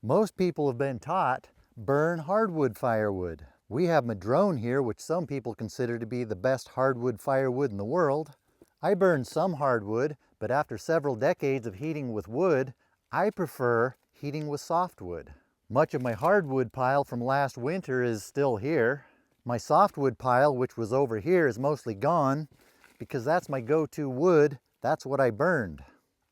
Most people have been taught, burn hardwood firewood. We have madrone here, which some people consider to be the best hardwood firewood in the world. I burn some hardwood, but after several decades of heating with wood, I prefer heating with softwood. Much of my hardwood pile from last winter is still here. My softwood pile, which was over here, is mostly gone because that's my go-to wood. That's what I burned.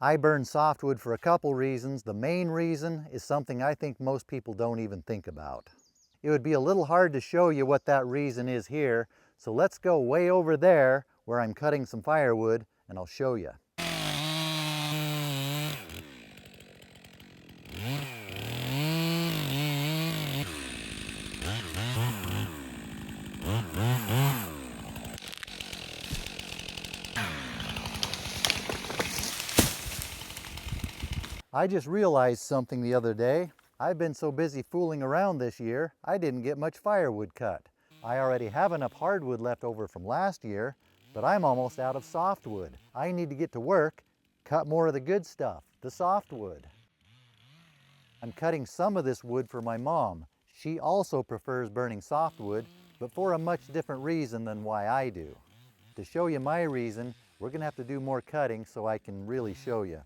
I burn softwood for a couple reasons. The main reason is something I think most people don't even think about. It would be a little hard to show you what that reason is here, so let's go way over there where I'm cutting some firewood and I'll show you. I just realized something the other day. I've been so busy fooling around this year, I didn't get much firewood cut. I already have enough hardwood left over from last year, but I'm almost out of softwood. I need to get to work, cut more of the good stuff, the softwood. I'm cutting some of this wood for my mom. She also prefers burning softwood, but for a much different reason than why I do. To show you my reason, we're going to have to do more cutting so I can really show you.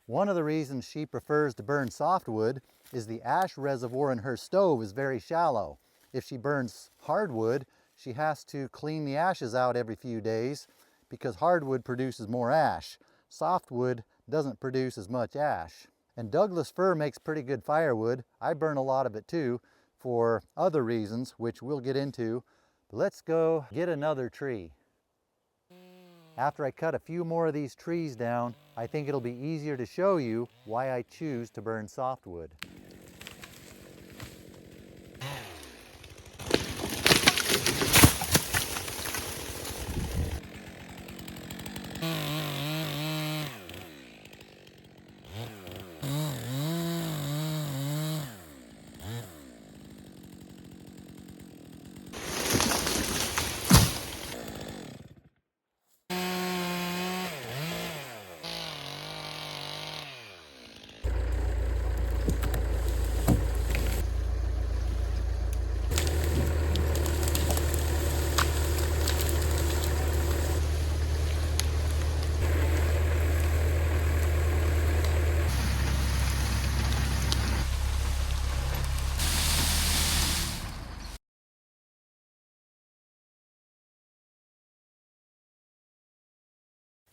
One of the reasons she prefers to burn softwood is the ash reservoir in her stove is very shallow. If she burns hardwood, she has to clean the ashes out every few days because hardwood produces more ash. Softwood doesn't produce as much ash. And Douglas fir makes pretty good firewood. I burn a lot of it too for other reasons, which we'll get into. But let's go get another tree. After I cut a few more of these trees down, I think it'll be easier to show you why I choose to burn softwood.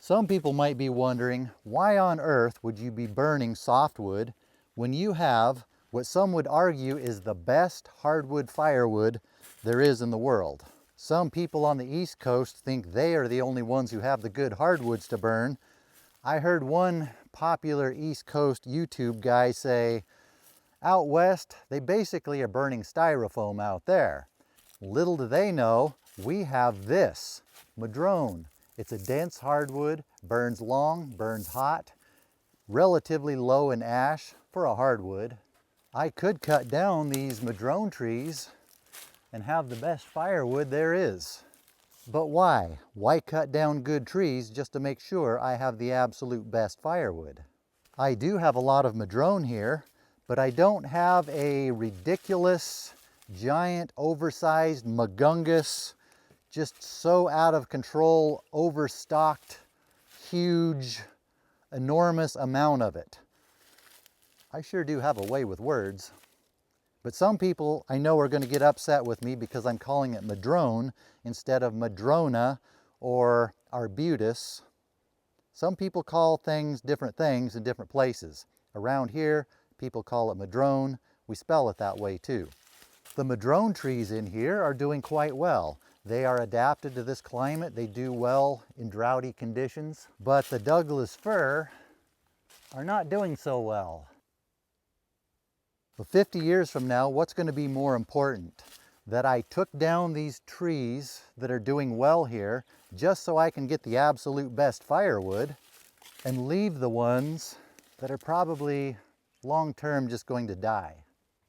Some people might be wondering, why on earth would you be burning softwood when you have what some would argue is the best hardwood firewood there is in the world? Some people on the East Coast think they are the only ones who have the good hardwoods to burn. I heard one popular East Coast YouTube guy say, out west, they basically are burning styrofoam out there. Little do they know, we have this, madrone. It's a dense hardwood, burns long, burns hot, relatively low in ash for a hardwood. I could cut down these madrone trees and have the best firewood there is. But why? Why cut down good trees just to make sure I have the absolute best firewood? I do have a lot of madrone here, but I don't have a ridiculous, giant, oversized, magungus, just so out of control, overstocked, huge, enormous amount of it. I sure do have a way with words. But some people I know are going to get upset with me because I'm calling it madrone instead of madrona or arbutus. Some people call things in different places. Around here, people call it madrone. We spell it that way too. The madrone trees in here are doing quite well. They are adapted to this climate. They do well in droughty conditions, but the Douglas fir are not doing so well. Well, 50 years from now, what's going to be more important? That I took down these trees that are doing well here just so I can get the absolute best firewood and leave the ones that are probably long-term just going to die?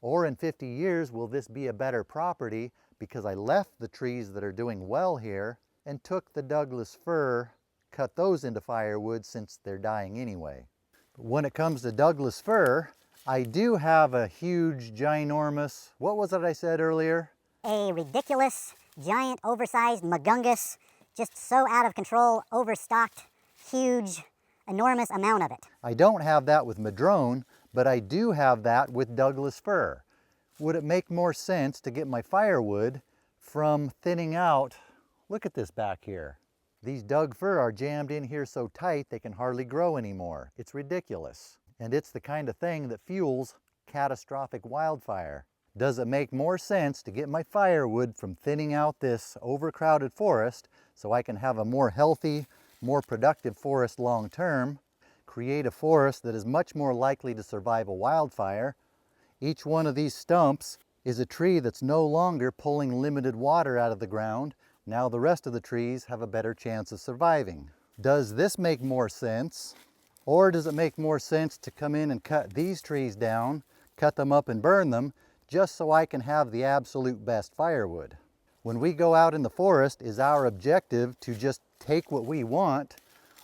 Or in 50 years, will this be a better property because I left the trees that are doing well here and took the Douglas fir, cut those into firewood since they're dying anyway? But when it comes to Douglas fir, I do have a huge, ginormous, what was it I said earlier? A ridiculous, giant, oversized, magungus, just so out of control, overstocked, huge, enormous amount of it. I don't have that with madrone, but I do have that with Douglas fir. Would it make more sense to get my firewood from thinning out? Look at this back here. These Doug fir are jammed in here so tight they can hardly grow anymore. It's ridiculous. And it's the kind of thing that fuels catastrophic wildfire. Does it make more sense to get my firewood from thinning out this overcrowded forest so I can have a more healthy, more productive forest long term, create a forest that is much more likely to survive a wildfire? Each one of these stumps is a tree that's no longer pulling limited water out of the ground. Now the rest of the trees have a better chance of surviving. Does this make more sense? Or does it make more sense to come in and cut these trees down, cut them up and burn them, just so I can have the absolute best firewood? When we go out in the forest, is our objective to just take what we want,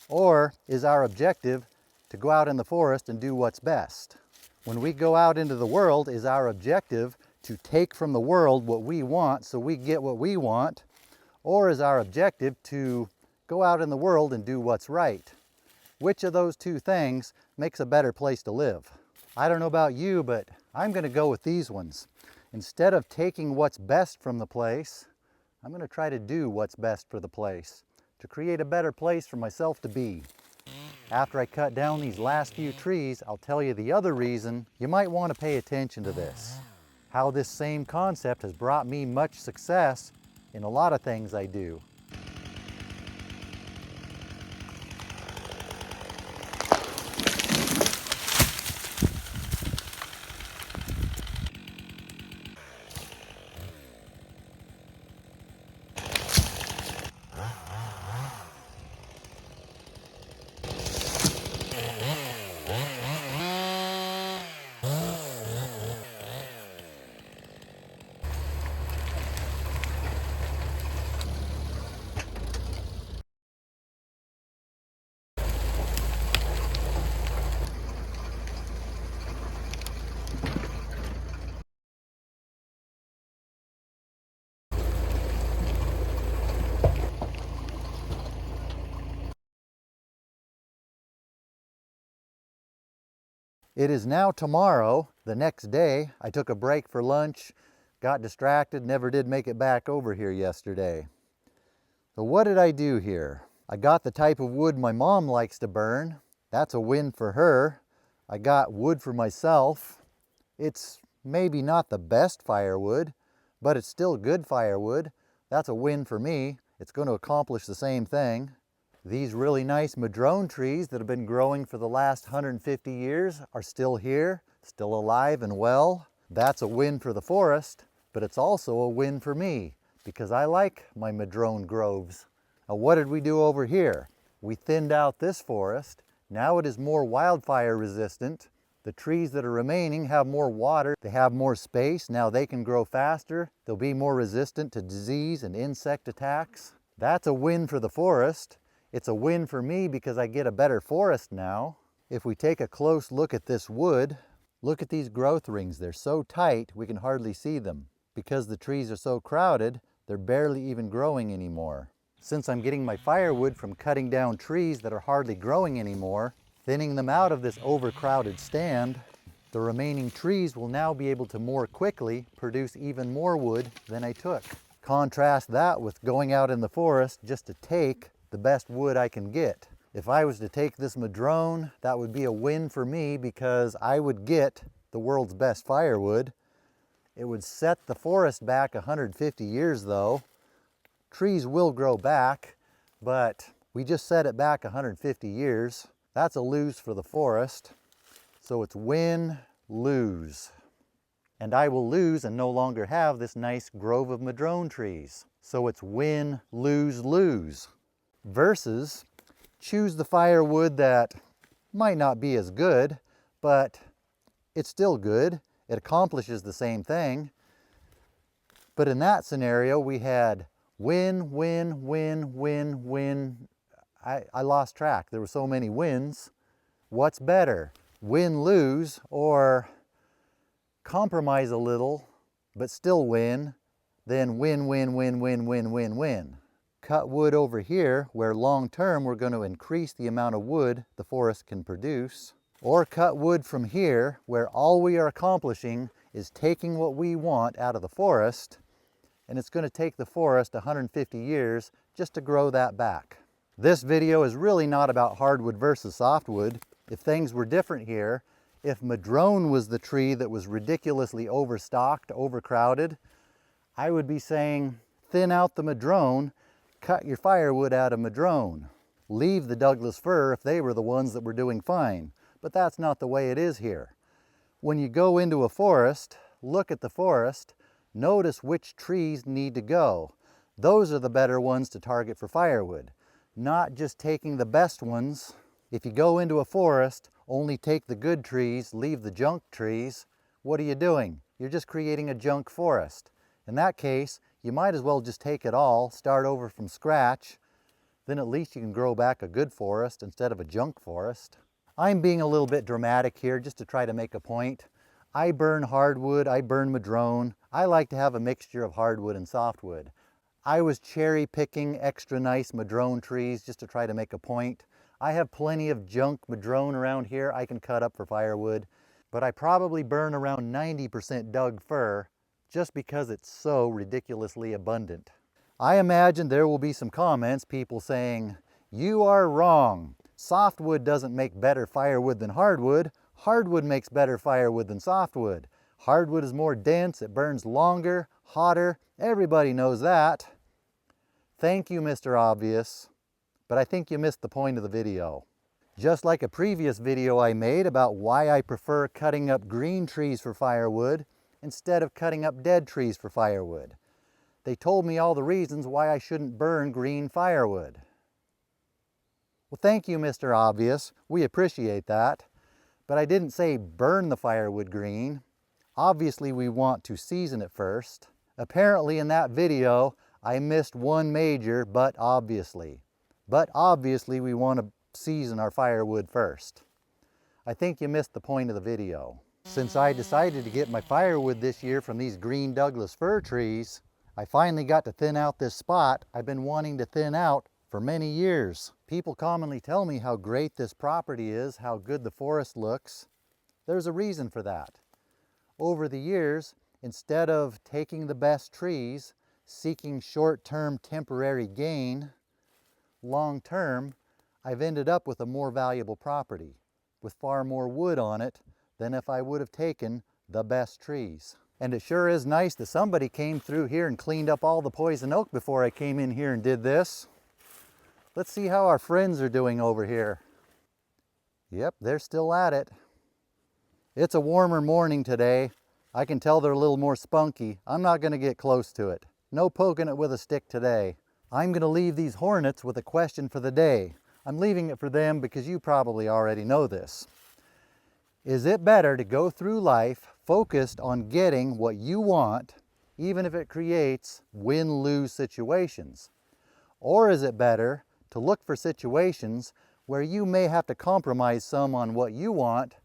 or is our objective to go out in the forest and do what's best? When we go out into the world, is our objective to take from the world what we want so we get what we want, or is our objective to go out in the world and do what's right? Which of those two things makes a better place to live? I don't know about you, but I'm going to go with these ones. Instead of taking what's best from the place, I'm going to try to do what's best for the place, to create a better place for myself to be. After I cut down these last few trees, I'll tell you the other reason you might want to pay attention to this. How this same concept has brought me much success in a lot of things I do. It is now tomorrow. The next day, I took a break for lunch, got distracted, never did make it back over here yesterday. So what did I do here? I got the type of wood my mom likes to burn. That's a win for her. I got wood for myself. It's maybe not the best firewood, but it's still good firewood. That's a win for me. It's going to accomplish the same thing. These really nice madrone trees that have been growing for the last 150 years are still here, still alive and well. That's a win for the forest, but it's also a win for me because I like my madrone groves. Now, what did we do over here? We thinned out this forest. Now it is more wildfire resistant. The trees that are remaining have more water, they have more space. Now they can grow faster. They'll be more resistant to disease and insect attacks. That's a win for the forest. It's a win for me because I get a better forest now. If we take a close look at this wood, look at these growth rings. They're so tight we can hardly see them. Because the trees are so crowded, they're barely even growing anymore. Since I'm getting my firewood from cutting down trees that are hardly growing anymore, thinning them out of this overcrowded stand, the remaining trees will now be able to more quickly produce even more wood than I took. Contrast that with going out in the forest just to take the best wood I can get. If I was to take this madrone, that would be a win for me because I would get the world's best firewood. It would set the forest back 150 years though, Trees will grow back, but we just set it back 150 years. That's a lose for the forest. So it's win-lose. And I will lose and no longer have this nice grove of madrone trees. So it's win-lose-lose. Versus choose the firewood that might not be as good, but it's still good. It accomplishes the same thing. But in that scenario, we had win, win, win, win, win. I lost track. There were so many wins. What's better? Win, lose, or compromise a little, but still win, then win, win, win, win, win, win, win. Cut wood over here, where long term we're going to increase the amount of wood the forest can produce. Or cut wood from here, where all we are accomplishing is taking what we want out of the forest, and it's going to take the forest 150 years just to grow that back. This video is really not about hardwood versus softwood. If things were different here, if madrone was the tree that was ridiculously overstocked, overcrowded, I would be saying thin out the madrone, cut your firewood out of madrone. Leave the Douglas fir if they were the ones that were doing fine. But that's not the way it is here. When you go into a forest, look at the forest, notice which trees need to go. Those are the better ones to target for firewood, not just taking the best ones. If you go into a forest, only take the good trees, leave the junk trees, what are you doing? You're just creating a junk forest. In that case, you might as well just take it all, start over from scratch, then at least you can grow back a good forest instead of a junk forest. I'm being a little bit dramatic here just to try to make a point. I burn hardwood, I burn madrone. I like to have a mixture of hardwood and softwood. I was cherry picking extra nice madrone trees just to try to make a point. I have plenty of junk madrone around here I can cut up for firewood, but I probably burn around 90% Doug fir just because it's so ridiculously abundant. I imagine there will be some comments, people saying, "You are wrong. Softwood doesn't make better firewood than hardwood. Hardwood makes better firewood than softwood. Hardwood is more dense, it burns longer, hotter. Everybody knows that." Thank you, Mr. Obvious, but I think you missed the point of the video. Just like a previous video I made about why I prefer cutting up green trees for firewood instead of cutting up dead trees for firewood. They told me all the reasons why I shouldn't burn green firewood. Well, thank you, Mr. Obvious. We appreciate that. But I didn't say burn the firewood green. Obviously, we want to season it first. Apparently, in that video, I missed one major but obviously. But obviously, we want to season our firewood first. I think you missed the point of the video. Since I decided to get my firewood this year from these green Douglas fir trees, I finally got to thin out this spot I've been wanting to thin out for many years. People commonly tell me how great this property is, how good the forest looks. There's a reason for that. Over the years, instead of taking the best trees, seeking short-term temporary gain, long-term, I've ended up with a more valuable property with far more wood on it than if I would have taken the best trees. And it sure is nice that somebody came through here and cleaned up all the poison oak before I came in here and did this. Let's see how our friends are doing over here. Yep, they're still at it. It's a warmer morning today. I can tell they're a little more spunky. I'm not going to get close to it. No poking it with a stick today. I'm going to leave these hornets with a question for the day. I'm leaving it for them because you probably already know this. Is it better to go through life focused on getting what you want, even if it creates win-lose situations? Or is it better to look for situations where you may have to compromise some on what you want,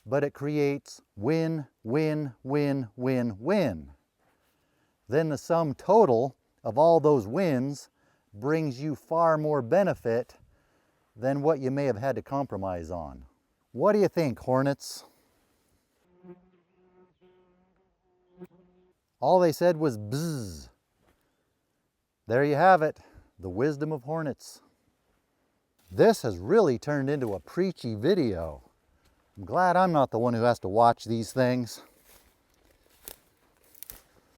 but it creates win, win, win, win, win? Then the sum total of all those wins brings you far more benefit than what you may have had to compromise on. What do you think, hornets? All they said was bzzz. There you have it, the wisdom of hornets. This has really turned into a preachy video. I'm glad I'm not the one who has to watch these things.